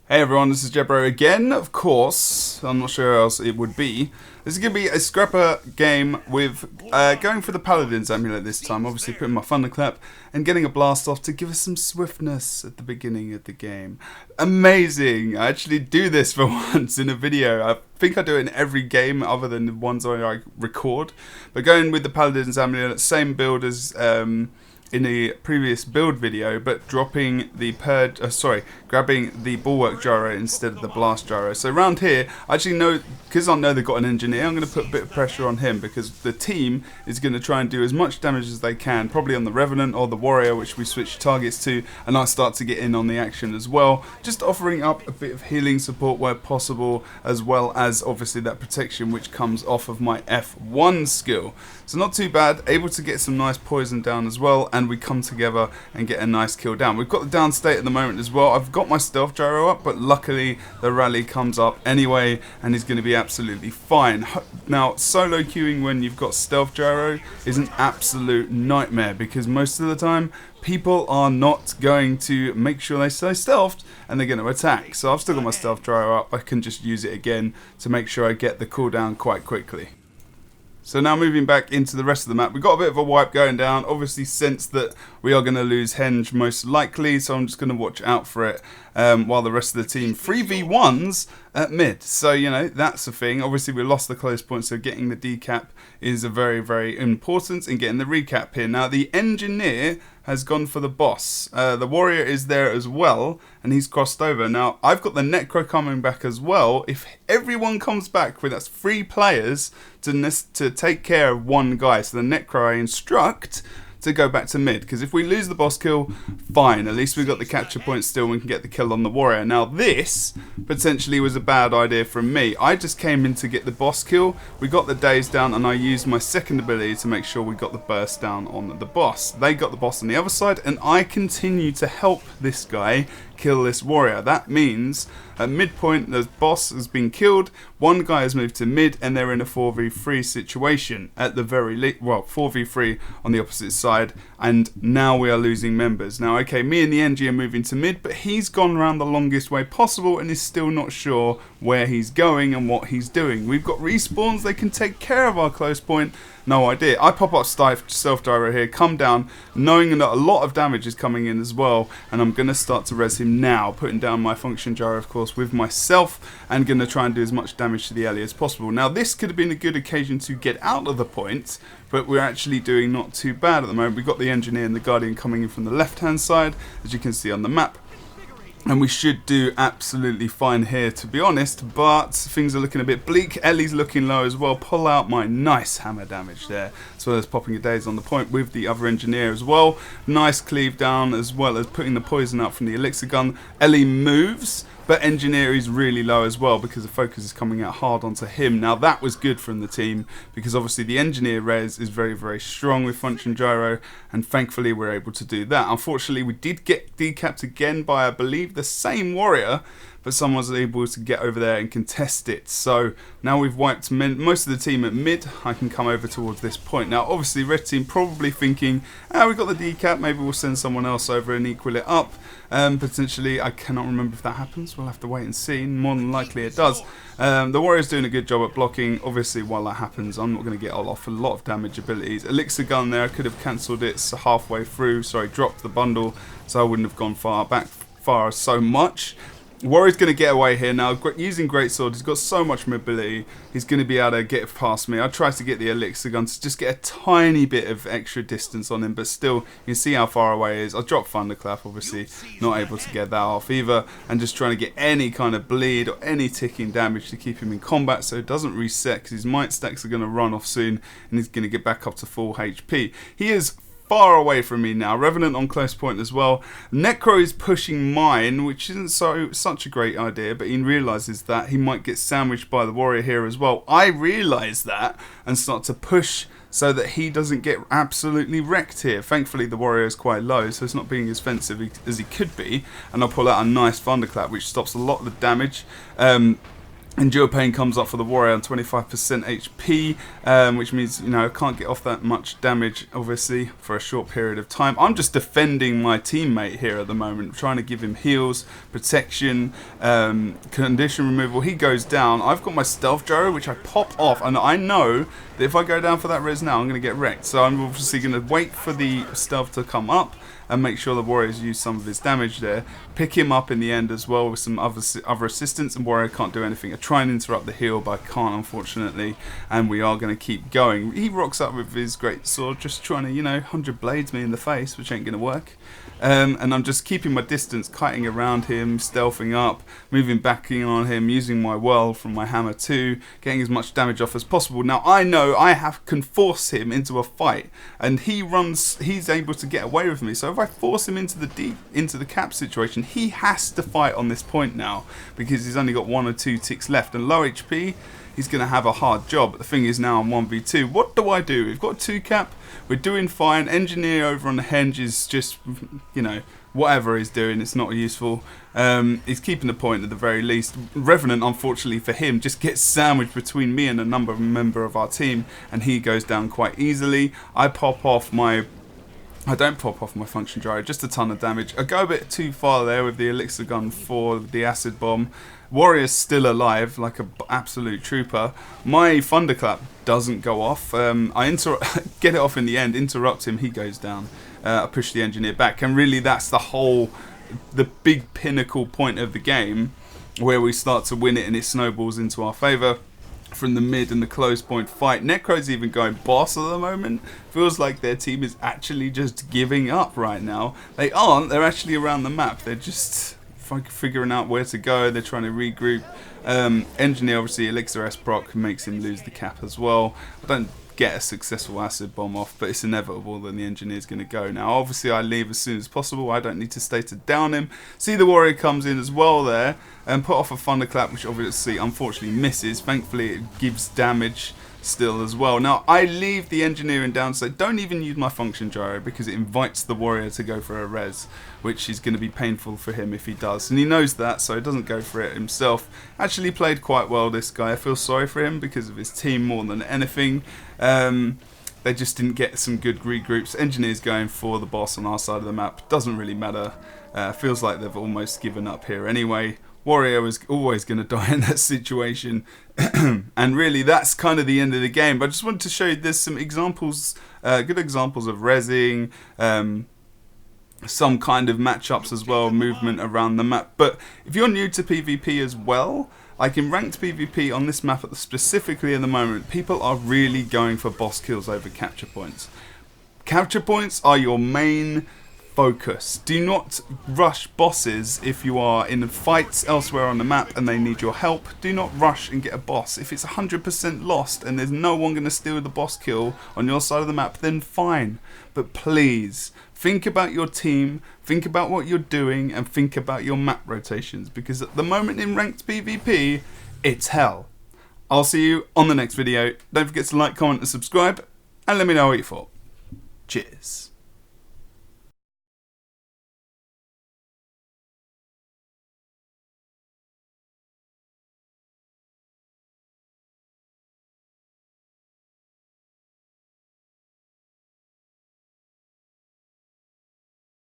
Hey everyone, this is Jebro again, of course. I'm not sure who else it would be. This is going to be a scrapper game with going for the Paladin's amulet this time. Obviously putting my thunderclap and getting a blast off to give us some swiftness at the beginning of the game. Amazing! I actually do this for once in a video. I think I do it in every game other than the ones where I record. But going with the Paladin's amulet, same build as in the previous build video, but dropping the grabbing the bulwark gyro instead of the blast gyro. So around here, I actually know, because I know they've got an engineer, I'm going to put a bit of pressure on him because the team is going to try and do as much damage as they can, probably on the Revenant or the Warrior, which we switch targets to, and I start to get in on the action as well, just offering up a bit of healing support where possible, as well as obviously that protection which comes off of my F1 skill. So not too bad, able to get some nice poison down as well, and we come together and get a nice kill down. We've got the down state at the moment as well. I've got my stealth gyro up, but luckily the rally comes up anyway and he's going to be absolutely fine. Now, solo queuing when you've got stealth gyro is an absolute nightmare because most of the time people are not going to make sure they stay stealthed and they're going to attack. So I've still got my stealth gyro up. I can just use it again to make sure I get the cooldown quite quickly. So now moving back into the rest of the map, we've got a bit of a wipe going down. Obviously sense that we are going to lose Henge most likely, so I'm just going to watch out for it while the rest of the team 3v1s at mid. So, you know, that's the thing. Obviously we lost the close point, so getting the decap is a very, very important, and getting the recap here. Now the engineer has gone for the boss. The warrior is there as well, and he's crossed over. Now, I've got the Necro coming back as well. If everyone comes back with that's 3 players to take care of one guy, so the Necro I instruct to go back to mid, because if we lose the boss kill, fine, at least we've got the capture point still and we can get the kill on the warrior. Now this potentially was a bad idea from me. I just came in to get the boss kill, we got the daze down, and I used my second ability to make sure we got the burst down on the boss. They got the boss on the other side, and I continue to help this guy kill this warrior. That means at midpoint the boss has been killed, one guy has moved to mid, and they're in a 4v3 situation at the very least. Well, 4v3 on the opposite side, and now we are losing members. Now, okay, me and the NG are moving to mid, but he's gone around the longest way possible and is still not sure where he's going and what he's doing. We've got respawns, they can take care of our close point. No idea. I pop up stealth gyro here, come down, knowing that a lot of damage is coming in as well, and I'm going to start to res him now, putting down my function gyro, of course, with myself, and going to try and do as much damage to the alley as possible. Now, this could have been a good occasion to get out of the point, but we're actually doing not too bad at the moment. We've got the engineer and the guardian coming in from the left-hand side, as you can see on the map. And we should do absolutely fine here, to be honest, but things are looking a bit bleak. Ellie's looking low as well. Pull out my nice hammer damage there, as well as popping a daze on the point with the other engineer as well. Nice cleave down, as well as putting the poison out from the elixir gun. Ellie moves, but engineer is really low as well because the focus is coming out hard onto him. Now that was good from the team because obviously the engineer res is very, very strong with function gyro, and thankfully we're able to do that. Unfortunately, we did get decapped again by, I believe, the same warrior, but someone was able to get over there and contest it. So now we've wiped most of the team at mid. I can come over towards this point. Now obviously red team probably thinking, we've got the decap, maybe we'll send someone else over and equal it up. Potentially, I cannot remember if that happens. We'll have to wait and see. More than likely it does. The warrior's doing a good job at blocking. Obviously while that happens, I'm not going to get off a lot of damage abilities. Elixir gun there, I could have cancelled it halfway through, dropped the bundle, so I wouldn't have gone far so much. Warrior's going to get away here now, using greatsword. He's got so much mobility, he's going to be able to get past me. I tried to get the elixir gun to just get a tiny bit of extra distance on him, but still, you can see how far away he is. I dropped thunderclap, obviously, not able to get that off either, and just trying to get any kind of bleed or any ticking damage to keep him in combat so it doesn't reset, because his might stacks are going to run off soon, and he's going to get back up to full HP. He is far away from me now. Revenant on close point as well. Necro is pushing mine, which isn't such a great idea, but he realizes that he might get sandwiched by the warrior here as well. I realize that and start to push so that he doesn't get absolutely wrecked here. Thankfully the warrior is quite low, so it's not being as offensive as he could be, and I'll pull out a nice thunderclap which stops a lot of the damage. Endure Pain comes up for the warrior on 25% HP, which means, you know, I can't get off that much damage, obviously, for a short period of time. I'm just defending my teammate here at the moment, trying to give him heals, protection, condition removal. He goes down. I've got my stealth gyro, which I pop off, and I know that if I go down for that res now, I'm going to get wrecked. So I'm obviously going to wait for the stealth to come up and make sure the warriors use some of his damage there. Pick him up in the end as well with some other assistance, and warrior can't do anything. I try and interrupt the heal, but I can't, unfortunately, and we are going to keep going. He rocks up with his great sword, just trying to, you know, 100 blades me in the face, which ain't going to work. And I'm just keeping my distance, kiting around him, stealthing up, moving back in on him, using my whirl from my hammer too, getting as much damage off as possible. Now I know I can force him into a fight, and he's able to get away with me. So if I force him into the cap situation, he has to fight on this point now, because he's only got 1 or 2 ticks left, and low HP, he's going to have a hard job. But the thing is, now I'm 1v2. What do I do? We've got 2 cap. We're doing fine. Engineer over on the henge is just, you know, whatever he's doing, it's not useful. He's keeping the point at the very least. Revenant, unfortunately for him, just gets sandwiched between me and a member of our team, and he goes down quite easily. I don't pop off my function gyro, just a ton of damage. I go a bit too far there with the elixir gun for the acid bomb. Warrior's still alive, like an absolute trooper. My thunderclap doesn't go off. I get it off in the end, interrupt him, he goes down. I push the engineer back, and really that's the big pinnacle point of the game, where we start to win it and it snowballs into our favour. From the mid and the close point fight, Necro's even going boss at the moment. Feels like their team is actually just giving up right now. They aren't, they're actually around the map. They're just figuring out where to go. They're trying to regroup. Engineer, obviously, Elixir S proc makes him lose the cap as well. I don't get a successful acid bomb off, but it's inevitable that the engineer's going to go. Now obviously I leave as soon as possible. I don't need to stay to down him. See, the warrior comes in as well there and put off a thunderclap, which obviously unfortunately misses. Thankfully it gives damage still as well. Now I leave the engineering down, so don't even use my function gyro, because it invites the warrior to go for a res, which is going to be painful for him if he does, and he knows that, so he doesn't go for it himself. Actually played quite well, this guy. I feel sorry for him because of his team more than anything. They just didn't get some good regroups. Engineers going for the boss on our side of the map, doesn't really matter. Feels like they've almost given up here anyway. Warrior was always going to die in that situation. And really that's kind of the end of the game. But I just wanted to show you there's some examples, good examples of rezzing, some kind of matchups as well, movement around the map. But if you're new to PvP as well, like in ranked PvP on this map specifically at the moment, people are really going for boss kills over capture points. Capture points are your main focus. Do not rush bosses if you are in fights elsewhere on the map and they need your help. Do not rush and get a boss. If it's 100% lost and there's no one going to steal the boss kill on your side of the map, then fine. But please, think about your team, think about what you're doing, and think about your map rotations, because at the moment in ranked PvP, it's hell. I'll see you on the next video. Don't forget to like, comment and subscribe, and let me know what you thought. Cheers.